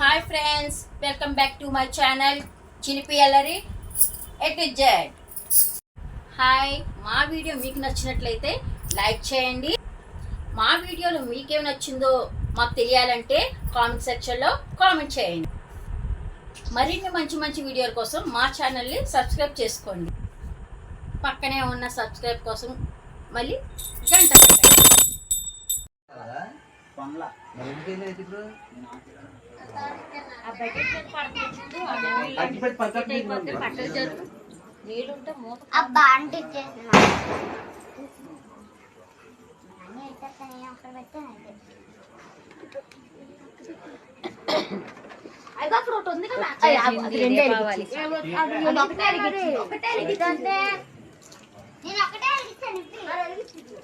Hi friends, welcome back to my channel చిలిపి అల్లరి A to Z. Hi, మా video మీకు నచ్చినట్లయితే లైక్ చేయండి. మా వీడియోలో మీకేం నచ్చిందో మాకు తెలియాలంటే కామెంట్ సెక్షన్లో కామెంట్ చేయండి. మరిన్ని మంచి మంచి వీడియోల కోసం మా ఛానల్ని సబ్స్క్రైబ్ చేసుకోండి. పక్కనే ఉన్న సబ్స్క్రైబ్ కోసం మళ్ళీ గంట పెట్టండి.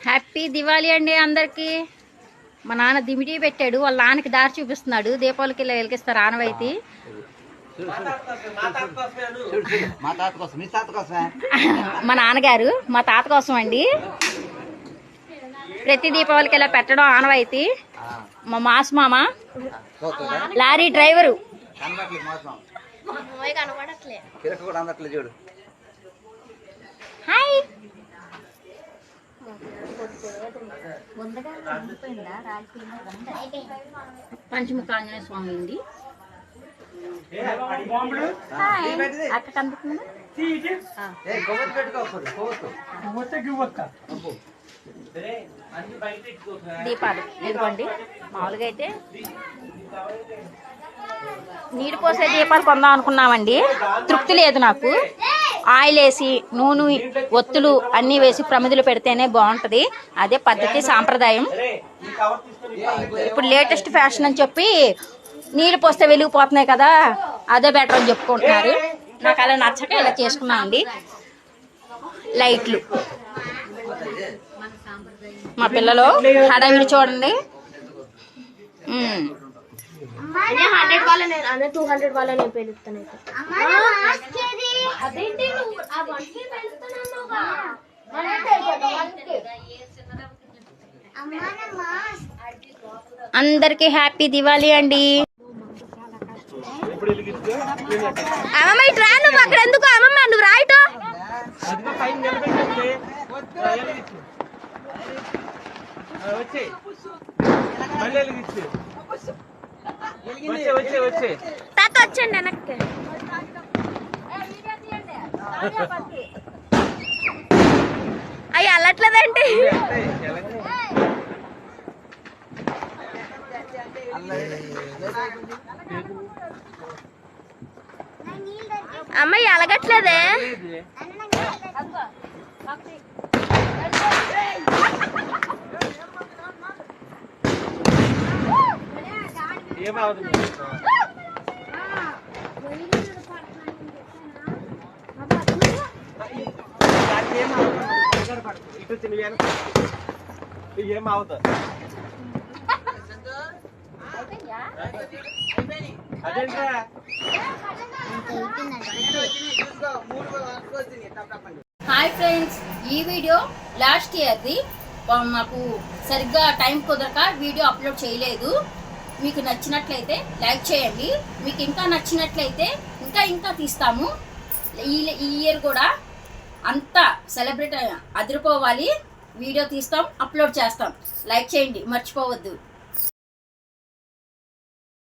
హ్యాపీ దివాళీ అండి అందరికి. మా నాన్న దిమిడి పెట్టాడు, వాళ్ళ నాన్నకి దారి చూపిస్తున్నాడు. దీపావళికి ఇలా వెలిగిస్తారు ఆనవాయితీ. మా నాన్నగారు మా తాత కోసం అండి ప్రతి దీపావళికి ఇలా పెట్టడం ఆనవాయితీ. మా మాస్ మామ lorry driver. Hi, Panchamukha Anjaneya స్వామి అండి. అక్కడ కనిపిస్తుంది దీపాలు. ఇదిగోండి, మామూలుగా అయితే నీరు పోసే దీపాలు కొందాం అనుకున్నామండి. తృప్తి లేదు నాకు. ఆయిల్ వేసి నూనె ఒత్తులు అన్నీ వేసి ప్రమిదలు పెడితేనే బాగుంటుంది. అదే పద్ధతి, సాంప్రదాయం. ఇప్పుడు లేటెస్ట్ ఫ్యాషన్ అని చెప్పి నీళ్ళు పోస్తే వెలిగిపోతున్నాయి కదా, అదే బెటర్ అని చెప్పుకుంటున్నారు. నాకు అలా నచ్చక ఇలా చేసుకున్నామండి. లైట్లు మా పిల్లలు హడావిడి చూడండి. 100 వాళ్ళనే 200 వాళ్ళనే పెరుగుతాను. అందరికి హ్యాపీ దివాళీ అండి. అమ్మమ్మ ఇటు రా, నువ్వు అక్కడ ఎందుకు అమ్మమ్మ, నువ్వు రాయిటో. తాత వచ్చండి వెనక్కి. అయ్యి అల్లట్లేదేంటి? అమ్మాయి అలగట్లేదే. హాయ్ ఫ్రెండ్స్, ఈ వీడియో లాస్ట్ ఇయర్ది. మాకు సరిగ్గా టైం కుదరక వీడియో అప్లోడ్ చేయలేదు. మీకు నచ్చినట్లయితే లైక్ చేయండి. మీకు ఇంకా నచ్చినట్లయితే ఇంకా తీస్తాము. ఈ ఇయర్ కూడా అంతా సెలబ్రేట్ అదిరిపోవాలి. వీడియో తీస్తాం, అప్లోడ్ చేస్తాం. లైక్ చేయండి, మర్చిపోవద్దు.